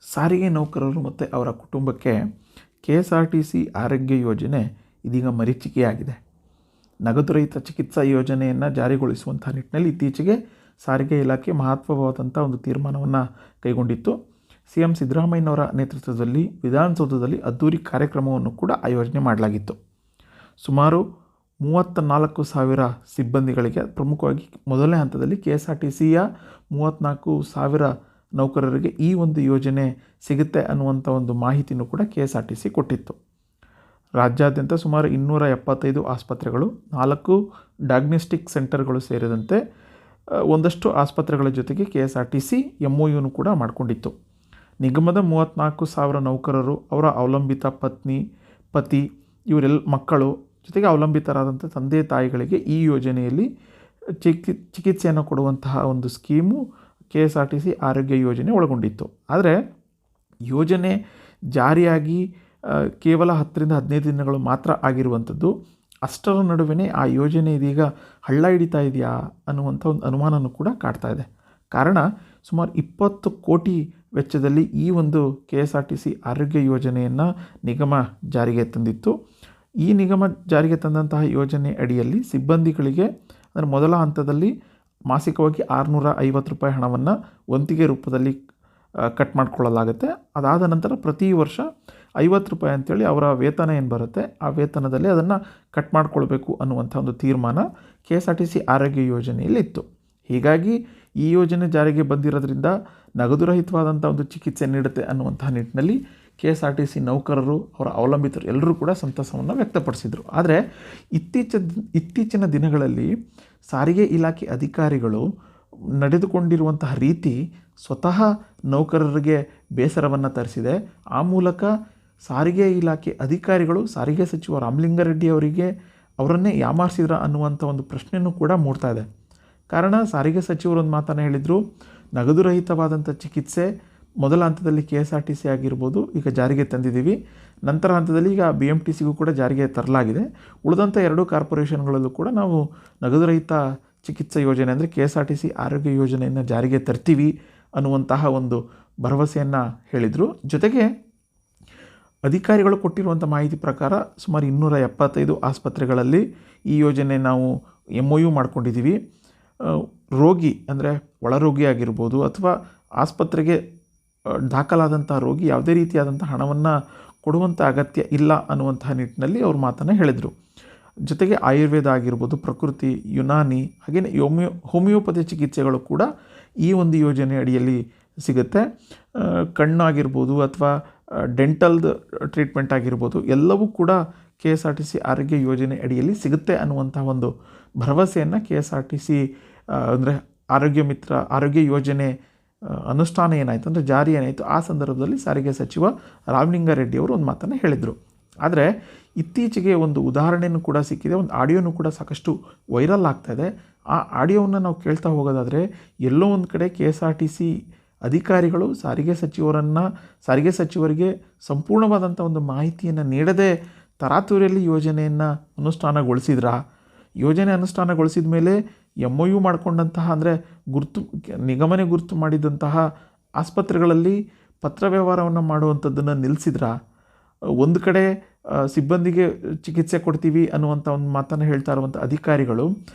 ಸಾರಿಗೆ ನೌಕರರು ಮತ್ತು ಅವರ ಕುಟುಂಬಕ್ಕೆ KSRTC ಆರೋಗ್ಯ ಯೋಜನೆ ಇದೀಗ ಮರೀಚಿಕೆಯಾಗಿದೆ. ನಗದು ರಹಿತ ಚಿಕಿತ್ಸಾ ಯೋಜನೆಯನ್ನು ಜಾರಿಗೊಳಿಸುವಂಥ ನಿಟ್ಟಿನಲ್ಲಿ ಇತ್ತೀಚೆಗೆ ಸಾರಿಗೆ ಇಲಾಖೆ ಮಹತ್ವವಾದಂಥ ಒಂದು ತೀರ್ಮಾನವನ್ನು ಕೈಗೊಂಡಿತ್ತು. CM ಸಿದ್ದರಾಮಯ್ಯನವರ ನೇತೃತ್ವದಲ್ಲಿ ವಿಧಾನಸೌಧದಲ್ಲಿ ಅದ್ದೂರಿ ಕಾರ್ಯಕ್ರಮವನ್ನು ಕೂಡ ಆಯೋಜನೆ ಮಾಡಲಾಗಿತ್ತು. ಸುಮಾರು 34,000 ಸಿಬ್ಬಂದಿಗಳಿಗೆ, ಪ್ರಮುಖವಾಗಿ ಮೊದಲನೇ ಹಂತದಲ್ಲಿ KSRTCಯ 34,000 ನೌಕರರಿಗೆ ಈ ಒಂದು ಯೋಜನೆ ಸಿಗುತ್ತೆ ಅನ್ನುವಂಥ ಒಂದು ಮಾಹಿತಿನೂ ಕೂಡ KSRTC ಕೊಟ್ಟಿತ್ತು. ರಾಜ್ಯಾದ್ಯಂತ ಸುಮಾರು 275 ಆಸ್ಪತ್ರೆಗಳು, 4 ಡಯಾಗ್ನೋಸ್ಟಿಕ್ ಸೆಂಟರ್ಗಳು ಸೇರಿದಂತೆ ಒಂದಷ್ಟು ಆಸ್ಪತ್ರೆಗಳ ಜೊತೆಗೆ KSRTC MOUನು ಕೂಡ ಮಾಡಿಕೊಂಡಿತ್ತು. ನಿಗಮದ 34,000 ನೌಕರರು, ಅವರ ಅವಲಂಬಿತ ಪತ್ನಿ, ಪತಿ, ಇವರೆಲ್ಲ ಮಕ್ಕಳು ಜೊತೆಗೆ ಅವಲಂಬಿತರಾದಂಥ ತಂದೆ ತಾಯಿಗಳಿಗೆ ಈ ಯೋಜನೆಯಲ್ಲಿ ಚಿಕಿತ್ಸೆಯನ್ನು ಕೊಡುವಂತಹ ಒಂದು ಸ್ಕೀಮು KSRTC ಆರೋಗ್ಯ ಯೋಜನೆ ಒಳಗೊಂಡಿತ್ತು. ಆದರೆ ಯೋಜನೆ ಜಾರಿಯಾಗಿ ಕೇವಲ 10ರಿಂದ 15 ದಿನಗಳು ಮಾತ್ರ ಆಗಿರುವಂಥದ್ದು. ಅಷ್ಟರ ನಡುವೆ ಆ ಯೋಜನೆ ಇದೀಗ ಹಳ್ಳ ಹಿಡಿತಾ ಇದೆಯಾ ಅನ್ನುವಂಥ ಒಂದು ಅನುಮಾನನೂ ಕೂಡ ಕಾಡ್ತಾ ಇದೆ. ಕಾರಣ ಸುಮಾರು 20 ಕೋಟಿ ವೆಚ್ಚದಲ್ಲಿ ಈ ಒಂದು KSRTC ಆರೋಗ್ಯ ಯೋಜನೆಯನ್ನು ನಿಗಮ ಜಾರಿಗೆ ತಂದಿತ್ತು. ಈ ನಿಗಮ ಜಾರಿಗೆ ತಂದಂತಹ ಯೋಜನೆ ಅಡಿಯಲ್ಲಿ ಸಿಬ್ಬಂದಿಗಳಿಗೆ ಅಂದರೆ ಮೊದಲ ಹಂತದಲ್ಲಿ ಮಾಸಿಕವಾಗಿ ₹650 ಹಣವನ್ನು ವಂತಿಗೆ ರೂಪದಲ್ಲಿ ಕಟ್ ಮಾಡಿಕೊಳ್ಳಲಾಗುತ್ತೆ. ಅದಾದ ನಂತರ ಪ್ರತಿ ವರ್ಷ ₹50 ಅಂತೇಳಿ ಅವರ ವೇತನ ಏನು ಬರುತ್ತೆ ಆ ವೇತನದಲ್ಲಿ ಅದನ್ನು ಕಟ್ ಮಾಡಿಕೊಳ್ಬೇಕು ಅನ್ನುವಂಥ ಒಂದು ತೀರ್ಮಾನ KSRTC ಆರೋಗ್ಯ ಯೋಜನೆಯಲ್ಲಿ ಇತ್ತು. ಹೀಗಾಗಿ ಈ ಯೋಜನೆ ಜಾರಿಗೆ ಬಂದಿರೋದ್ರಿಂದ ನಗದು ರಹಿತವಾದಂಥ ಒಂದು ಚಿಕಿತ್ಸೆ ನೀಡುತ್ತೆ ಅನ್ನುವಂಥ ನಿಟ್ಟಿನಲ್ಲಿ KSRTC ನೌಕರರು, ಅವರ ಅವಲಂಬಿತರು ಎಲ್ಲರೂ ಕೂಡ ಸಂತಸವನ್ನು ವ್ಯಕ್ತಪಡಿಸಿದರು. ಆದರೆ ಇತ್ತೀಚಿನ ದಿನಗಳಲ್ಲಿ ಸಾರಿಗೆ ಇಲಾಖೆ ಅಧಿಕಾರಿಗಳು ನಡೆದುಕೊಂಡಿರುವಂತಹ ರೀತಿ ಸ್ವತಃ ನೌಕರರಿಗೆ ಬೇಸರವನ್ನು ತರಿಸಿದೆ. ಆ ಮೂಲಕ ಸಾರಿಗೆ ಇಲಾಖೆ ಅಧಿಕಾರಿಗಳು ಸಾರಿಗೆ ಸಚಿವ ರಾಮಲಿಂಗಾರೆಡ್ಡಿ ಅವರನ್ನೇ ಯಾಮಾರಿಸಿದ್ರ ಅನ್ನುವಂಥ ಒಂದು ಪ್ರಶ್ನೆಯೂ ಕೂಡ ಮೂಡ್ತಾ ಇದೆ. ಕಾರಣ ಸಾರಿಗೆ ಸಚಿವರು ಒಂದು ಮಾತನ್ನು ಹೇಳಿದರು, ನಗದು ರಹಿತವಾದಂಥ ಚಿಕಿತ್ಸೆ ಮೊದಲ ಹಂತದಲ್ಲಿ KSRTC ಆಗಿರ್ಬೋದು ಈಗ ಜಾರಿಗೆ ತಂದಿದ್ದೀವಿ, ನಂತರ ಹಂತದಲ್ಲಿ ಈಗ BMTCಗೂ ಕೂಡ ಜಾರಿಗೆ ತರಲಾಗಿದೆ, ಉಳಿದಂಥ 2 ಕಾರ್ಪೊರೇಷನ್ಗಳಲ್ಲೂ ಕೂಡ ನಾವು ನಗದು ರಹಿತ ಚಿಕಿತ್ಸಾ ಯೋಜನೆ ಅಂದರೆ KSRTC ಆರೋಗ್ಯ ಯೋಜನೆಯನ್ನು ಜಾರಿಗೆ ತರ್ತೀವಿ ಅನ್ನುವಂತಹ ಒಂದು ಭರವಸೆಯನ್ನು ಹೇಳಿದರು. ಜೊತೆಗೆ ಅಧಿಕಾರಿಗಳು ಕೊಟ್ಟಿರುವಂಥ ಮಾಹಿತಿ ಪ್ರಕಾರ ಸುಮಾರು 275 ಆಸ್ಪತ್ರೆಗಳಲ್ಲಿ ಈ ಯೋಜನೆ ನಾವು MOU ಮಾಡ್ಕೊಂಡಿದ್ದೀವಿ. ರೋಗಿ ಅಂದರೆ ಒಳರೋಗಿ ಆಗಿರ್ಬೋದು ಅಥವಾ ಆಸ್ಪತ್ರೆಗೆ ದಾಖಲಾದಂಥ ರೋಗಿ ಯಾವುದೇ ರೀತಿಯಾದಂಥ ಹಣವನ್ನು ಕೊಡುವಂಥ ಅಗತ್ಯ ಇಲ್ಲ ಅನ್ನುವಂತಹ ನಿಟ್ಟಿನಲ್ಲಿ ಅವ್ರ ಮಾತನ್ನು ಹೇಳಿದರು. ಜೊತೆಗೆ ಆಯುರ್ವೇದ ಆಗಿರ್ಬೋದು, ಪ್ರಕೃತಿ, ಯುನಾನಿ ಹಾಗೆಯೇ ಹೋಮಿಯೋಪತಿ ಚಿಕಿತ್ಸೆಗಳು ಕೂಡ ಈ ಒಂದು ಯೋಜನೆ ಅಡಿಯಲ್ಲಿ ಸಿಗುತ್ತೆ. ಕಣ್ಣು ಆಗಿರ್ಬೋದು ಅಥವಾ ಡೆಂಟಲ್ದು ಟ್ರೀಟ್ಮೆಂಟ್ ಆಗಿರ್ಬೋದು ಎಲ್ಲವೂ ಕೂಡ KSRTC ಆರೋಗ್ಯ ಯೋಜನೆ ಅಡಿಯಲ್ಲಿ ಸಿಗುತ್ತೆ ಅನ್ನುವಂಥ ಒಂದು ಭರವಸೆಯನ್ನು KSRTC ಅಂದರೆ ಆರೋಗ್ಯ ಯೋಜನೆ ಅನುಷ್ಠಾನ ಏನಾಯಿತು ಅಂದರೆ ಜಾರಿ ಏನಾಯಿತು ಆ ಸಂದರ್ಭದಲ್ಲಿ ಸಾರಿಗೆ ಸಚಿವ ರಾಮಲಿಂಗಾರೆಡ್ಡಿ ಅವರು ಒಂದು ಮಾತನ್ನು ಹೇಳಿದರು. ಆದರೆ ಇತ್ತೀಚೆಗೆ ಒಂದು ಉದಾಹರಣೆಯೂ ಕೂಡ ಸಿಕ್ಕಿದೆ, ಒಂದು ಆಡಿಯೋನೂ ಕೂಡ ಸಾಕಷ್ಟು ವೈರಲ್ ಆಗ್ತಾಯಿದೆ. ಆ ಆಡಿಯೋವನ್ನು ನಾವು ಕೇಳ್ತಾ ಹೋಗೋದಾದರೆ ಎಲ್ಲೋ ಒಂದು ಕಡೆ KSRTC ಅಧಿಕಾರಿಗಳು ಸಾರಿಗೆ ಸಚಿವರಿಗೆ ಸಂಪೂರ್ಣವಾದಂಥ ಒಂದು ಮಾಹಿತಿಯನ್ನು ನೀಡದೆ ತರಾತುರಿಯಲ್ಲಿ ಯೋಜನೆಯನ್ನು ಅನುಷ್ಠಾನಗೊಳಿಸಿದ್ರಾ? ಯೋಜನೆ ಅನುಷ್ಠಾನಗೊಳಿಸಿದ ಮೇಲೆ MOU ಮಾಡಿಕೊಂಡಂತಹ ಅಂದರೆ ನಿಗಮನೆ ಗುರುತು ಮಾಡಿದಂತಹ ಆಸ್ಪತ್ರೆಗಳಲ್ಲಿ ಪತ್ರ ವ್ಯವಹಾರವನ್ನು ಮಾಡುವಂಥದ್ದನ್ನು ನಿಲ್ಲಿಸಿದ್ರಾ? ಒಂದು ಕಡೆ ಸಿಬ್ಬಂದಿಗೆ ಚಿಕಿತ್ಸೆ ಕೊಡ್ತೀವಿ ಅನ್ನುವಂಥ ಒಂದು ಮಾತನ್ನು ಹೇಳ್ತಾ ಇರುವಂಥ ಅಧಿಕಾರಿಗಳು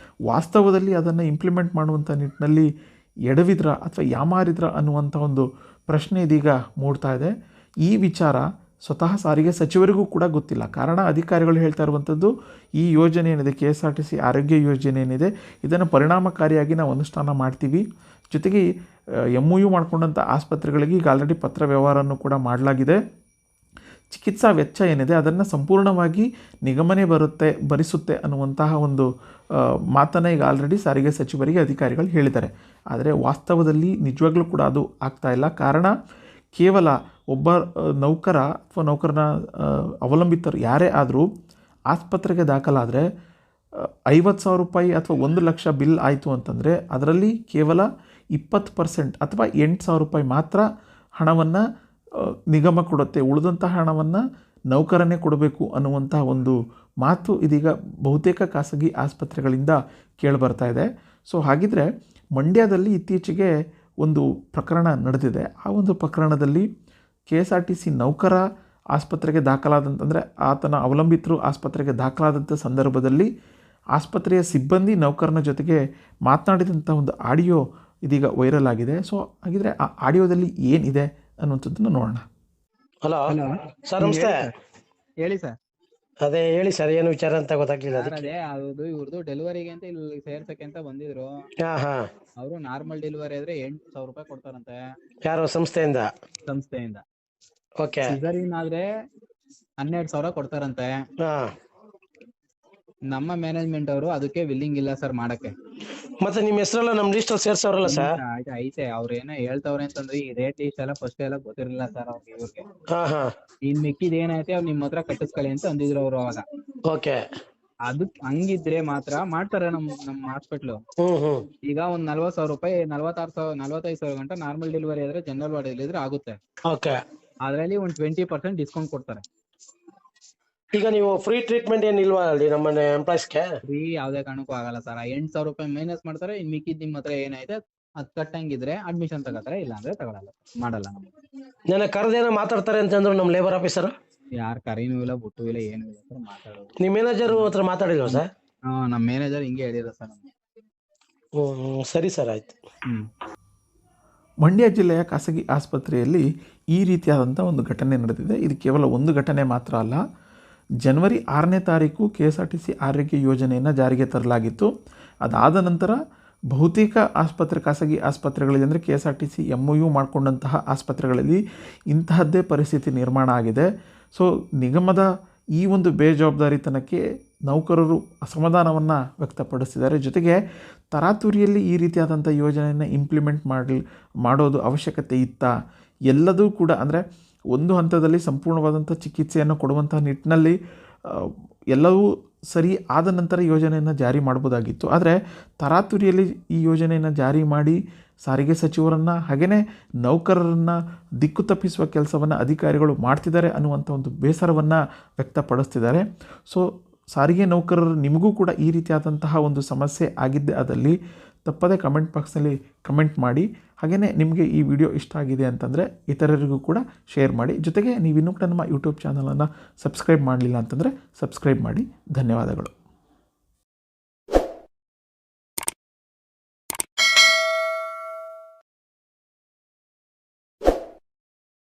ವಾಸ್ತವದಲ್ಲಿ ಅದನ್ನು ಇಂಪ್ಲಿಮೆಂಟ್ ಮಾಡುವಂಥ ನಿಟ್ಟಿನಲ್ಲಿ ಎಡವಿದ್ರಾ ಅಥವಾ ಯಾಮಾರಿದ್ರಾ ಅನ್ನುವಂಥ ಒಂದು ಪ್ರಶ್ನೆ ಇದೀಗ ಮೂಡ್ತಾ ಇದೆ. ಈ ವಿಚಾರ ಸ್ವತಃ ಸಾರಿಗೆ ಸಚಿವರಿಗೂ ಕೂಡ ಗೊತ್ತಿಲ್ಲ. ಕಾರಣ ಅಧಿಕಾರಿಗಳು ಹೇಳ್ತಾ ಇರುವಂಥದ್ದು ಈ ಯೋಜನೆ ಏನಿದೆ KSRTC ಆರೋಗ್ಯ ಯೋಜನೆ ಏನಿದೆ ಇದನ್ನು ಪರಿಣಾಮಕಾರಿಯಾಗಿ ನಾವು ಅನುಷ್ಠಾನ ಮಾಡ್ತೀವಿ. ಜೊತೆಗೆ MOU ಮಾಡಿಕೊಂಡಂಥ ಆಸ್ಪತ್ರೆಗಳಿಗೆ ಈಗ ಆಲ್ರೆಡಿ ಪತ್ರ ವ್ಯವಹಾರವನ್ನು ಕೂಡ ಮಾಡಲಾಗಿದೆ. ಚಿಕಿತ್ಸಾ ವೆಚ್ಚ ಏನಿದೆ ಅದನ್ನು ಸಂಪೂರ್ಣವಾಗಿ ನಿಗಮನೆ ಭರಿಸುತ್ತೆ ಅನ್ನುವಂತಹ ಒಂದು ಮಾತನ್ನು ಈಗ ಆಲ್ರೆಡಿ ಸಾರಿಗೆ ಸಚಿವರಿಗೆ ಅಧಿಕಾರಿಗಳು ಹೇಳಿದ್ದಾರೆ. ಆದರೆ ವಾಸ್ತವದಲ್ಲಿ ನಿಜವಾಗ್ಲೂ ಕೂಡ ಅದು ಆಗ್ತಾ ಇಲ್ಲ. ಕಾರಣ ಕೇವಲ ಒಬ್ಬ ನೌಕರ ಅಥವಾ ನೌಕರನ ಅವಲಂಬಿತರು ಯಾರೇ ಆದರೂ ಆಸ್ಪತ್ರೆಗೆ ದಾಖಲಾದರೆ ₹50,000 ಅಥವಾ 1,00,000 ಬಿಲ್ ಆಯಿತು ಅಂತಂದರೆ ಅದರಲ್ಲಿ ಕೇವಲ 20% ಅಥವಾ ₹8,000 ಮಾತ್ರ ಹಣವನ್ನು ನಿಗಮ ಕೊಡುತ್ತೆ. ಉಳಿದಂಥ ಹಣವನ್ನು ನೌಕರನೇ ಕೊಡಬೇಕು ಅನ್ನುವಂಥ ಒಂದು ಮಾತು ಇದೀಗ ಬಹುತೇಕ ಖಾಸಗಿ ಆಸ್ಪತ್ರೆಗಳಿಂದ ಕೇಳಿಬರ್ತಾ ಇದೆ. ಸೊ ಹಾಗಿದ್ರೆ ಮಂಡ್ಯದಲ್ಲಿ ಇತ್ತೀಚೆಗೆ ಒಂದು ಪ್ರಕರಣ ನಡೆದಿದೆ. ಆ ಒಂದು ಪ್ರಕರಣದಲ್ಲಿ KSRTC ನೌಕರ ಆಸ್ಪತ್ರೆಗೆ ದಾಖಲಾದಂತಂದರೆ ಆತನ ಅವಲಂಬಿತರು ಆಸ್ಪತ್ರೆಗೆ ದಾಖಲಾದಂಥ ಸಂದರ್ಭದಲ್ಲಿ ಆಸ್ಪತ್ರೆಯ ಸಿಬ್ಬಂದಿ ನೌಕರನ ಜೊತೆಗೆ ಮಾತನಾಡಿದಂಥ ಒಂದು ಆಡಿಯೋ ಇದೀಗ ವೈರಲ್ ಆಗಿದೆ. ಸೊ ಹಾಗಿದ್ರೆ ಆ ಆಡಿಯೋದಲ್ಲಿ ಏನಿದೆ ಅನ್ನುವಂಥದ್ದನ್ನು ನೋಡೋಣ. ಹಲೋ ಸರ್, ನಮಸ್ತೆ. ಹೇಳಿ ಸರ್. ಅದೇ ಹೇಳಿ ಸರ್, ಏನು ವಿಚಾರ ಅಂತ ಗೊತ್ತಾಗ್ಲಿಲ್ಲ ಸರ್ ಅದಕ್ಕೆ. ಅದೇ ಅದು ಇವ್ರದ್ದು ಡೆಲಿವರಿಗೆ ಅಂತ ಇಲ್ಲಿ ಸೇರ್ಸಕ್ಕೆ ಅಂತ ಬಂದಿದ್ರು. ಹಾ ಹಾ. ಅವರು ನಾರ್ಮಲ್ ಡೆಲಿವರಿ ಆದ್ರೆ 8,000 ರೂಪಾಯಿ ಕೊಡ್ತಾರಂತೆ ಯಾರೋ ಸಂಸ್ಥೆಯಿಂದ? ಸಂಸ್ಥೆಯಿಂದ. ಓಕೆ. ಸಿಸರಿನ್ ಆದ್ರೆ 12,000 ಕೊಡ್ತಾರಂತೆ. ಹಾ. ನಮ್ಮ ಮ್ಯಾನೇಜ್ಮೆಂಟ್ ಅವರು ಅದಕ್ಕೆ ವಿಲ್ಲಿಂಗ್ ಇಲ್ಲ ಸರ್ ಮಾಡಕ್ಕೆ. ಮತ್ತೆ ನಿಮ್ ಹೆಸರೆಲ್ಲ ನಮ್ ಲಿಸ್ಟ್ ಅಲ್ಲಿ ಸೇರ್ಸವ್ರಲ್ಲ ಸರ್? ಐತೆ, ಅವ್ರ ಏನೋ ಹೇಳ್ತವ್ರೆ ಅಂತಂದ್ರೆ ಈ ರೇಟ್ ಇಷ್ಟೆಲ್ಲ ಫಸ್ಟ್ ಎಲ್ಲ ಗೊತ್ತಿರಲಿಲ್ಲ ಸರ್ ಅವ್ರಿಗೆ, ಇವ್ರಿಗೆ. ಹಾ ಹಾ. ಇನ್ ಮಿಕ್ಕಿದ್ ಏನೈತೆ ಅವ್ರು ನಿಮ್ಮ ಹತ್ರ ಕಟ್ಟಿಸ್ಕೊಳ್ಳಿ ಅಂತ ಅಂದಿದ್ರು ಅವ್ರು ಅವಾಗ. ಓಕೆ. ಅದು ಹಂಗಿದ್ರೆ ಮಾತ್ರ ಮಾಡ್ತಾರೆ ನಮ್ಮ ಹಾಸ್ಪಿಟ್ಲು. ಈಗ ಒಂದ್ 40,000 ರೂಪಾಯಿ 45,000 ಗಂಟ ನಾರ್ಮಲ್ ಡೆಲಿವರಿ ಆದ್ರೆ ಜನರಲ್ ವಾರ್ಡ್ ಇದ್ರೆ ಆಗುತ್ತೆ. ಓಕೆ. ಅದ್ರಲ್ಲಿ ಒಂದ್ 20% ಡಿಸ್ಕೌಂಟ್ ಕೊಡ್ತಾರೆ. ಈಗ ನೀವು ಫ್ರೀ ಟ್ರೀಟ್ಮೆಂಟ್ ಏನ್ ಇಲ್ವಾ ಅಲ್ಲಿ ನಮ್ಮ ಎಂಪ್ಲಾಯ್ಸ್ಗೆ? ಫ್ರೀ ಯಾವ್ದೇ ಕಾರಣಕ್ಕೂ ಆಗಲ್ಲ ಸರ್. 8,000 ರೂಪಾಯಿ ಮೈನಸ್ ಮಾಡ್ತಾರೆ. ಇನ್ ಮಿಕ್ಕಿದ್ ನಿಮ್ ಹತ್ರ ಏನೈತೆ ಅದ್ ಕಟ್ಟಂಗಿದ್ರೆ ಅಡ್ಮಿಷನ್ ತಗೋತಾರೆ, ಇಲ್ಲ ಅಂದ್ರೆ ತಗೊಳಲ್ಲ, ಮಾಡಲ್ಲ. ನನ್ನ ಕರೆದೇನೋ ಮಾತಾಡ್ತಾರೆ ಅಂತಂದ್ರು ನಮ್ ಲೇಬರ್ ಆಫೀಸರ್. ಯಾರ್ ಕರೀನೂ ಇಲ್ಲ, ಬುಟ್ಟು ಇಲ್ಲ, ಏನು ಇಲ್ಲ ಸರ್, ಮಾತಾಡೋದು. ನಿಮ್ ಮ್ಯಾನೇಜರ್ ಹತ್ರ ಮಾತಾಡಿಲ್ವ ಸರ್? ನಮ್ ಮ್ಯಾನೇಜರ್ ಹಿಂಗೆ ಹೇಳಿರ ಸರ್. ಸರಿ ಸರ್, ಆಯ್ತು. ಮಂಡ್ಯ ಜಿಲ್ಲೆಯ ಖಾಸಗಿ ಆಸ್ಪತ್ರೆಯಲ್ಲಿ ಈ ರೀತಿಯಾದಂಥ ಒಂದು ಘಟನೆ ನಡೆದಿದೆ. ಇದು ಕೇವಲ ಒಂದು ಘಟನೆ ಮಾತ್ರ ಅಲ್ಲ. ಜನವರಿ 6ನೇ ತಾರೀಕು KSRTC ಆರೋಗ್ಯ ಯೋಜನೆಯನ್ನು ಜಾರಿಗೆ ತರಲಾಗಿತ್ತು. ಅದಾದ ನಂತರ ಬಹುತೇಕ ಖಾಸಗಿ ಆಸ್ಪತ್ರೆಗಳಲ್ಲಿ ಅಂದರೆ KSRTC MOU ಮಾಡಿಕೊಂಡಂತಹ ಆಸ್ಪತ್ರೆಗಳಲ್ಲಿ ಇಂತಹದ್ದೇ ಪರಿಸ್ಥಿತಿ ನಿರ್ಮಾಣ ಆಗಿದೆ. ಸೊ ನಿಗಮದ ಈ ಒಂದು ಬೇಜವಾಬ್ದಾರಿತನಕ್ಕೆ ನೌಕರರು ಅಸಮಾಧಾನವನ್ನು ವ್ಯಕ್ತಪಡಿಸಿದ್ದಾರೆ. ಜೊತೆಗೆ ತರಾತುರಿಯಲ್ಲಿ ಈ ರೀತಿಯಾದಂಥ ಯೋಜನೆಯನ್ನು ಇಂಪ್ಲಿಮೆಂಟ್ ಮಾಡೋದು ಅವಶ್ಯಕತೆ ಇತ್ತಾ? ಎಲ್ಲದೂ ಕೂಡ ಅಂದರೆ ಒಂದು ಹಂತದಲ್ಲಿ ಸಂಪೂರ್ಣವಾದಂಥ ಚಿಕಿತ್ಸೆಯನ್ನು ಕೊಡುವಂಥ ನಿಟ್ಟಿನಲ್ಲಿ ಎಲ್ಲವೂ ಸರಿ ಆದ ನಂತರ ಯೋಜನೆಯನ್ನು ಜಾರಿ ಮಾಡ್ಬೋದಾಗಿತ್ತು. ಆದರೆ ತರಾತುರಿಯಲ್ಲಿ ಈ ಯೋಜನೆಯನ್ನು ಜಾರಿ ಮಾಡಿ ಸಾರಿಗೆ ಸಚಿವರನ್ನು ಹಾಗೆಯೇ ನೌಕರರನ್ನು ದಿಕ್ಕು ತಪ್ಪಿಸುವ ಕೆಲಸವನ್ನು ಅಧಿಕಾರಿಗಳು ಮಾಡ್ತಿದ್ದಾರೆ ಅನ್ನುವಂಥ ಒಂದು ಬೇಸರವನ್ನು ವ್ಯಕ್ತಪಡಿಸ್ತಿದ್ದಾರೆ. ಸೊ ಸಾರಿಗೆ ನೌಕರರು ನಿಮಗೂ ಕೂಡ ಈ ರೀತಿಯಾದಂತಹ ಒಂದು ಸಮಸ್ಯೆ ಆಗಿದ್ದೇ ಆದಲ್ಲಿ ತಪ್ಪದೇ ಕಮೆಂಟ್ ಬಾಕ್ಸ್ನಲ್ಲಿ ಕಮೆಂಟ್ ಮಾಡಿ. ಹಾಗೆಯೇ ನಿಮಗೆ ಈ ವಿಡಿಯೋ ಇಷ್ಟ ಆಗಿದೆ ಅಂತಂದರೆ ಇತರರಿಗೂ ಕೂಡ ಶೇರ್ ಮಾಡಿ. ಜೊತೆಗೆ ನೀವು ಇನ್ನೂ ಕೂಡ ನಮ್ಮ ಯೂಟ್ಯೂಬ್ ಚಾನಲನ್ನು ಸಬ್ಸ್ಕ್ರೈಬ್ ಮಾಡಲಿಲ್ಲ ಅಂತಂದರೆ ಸಬ್ಸ್ಕ್ರೈಬ್ ಮಾಡಿ. ಧನ್ಯವಾದಗಳು.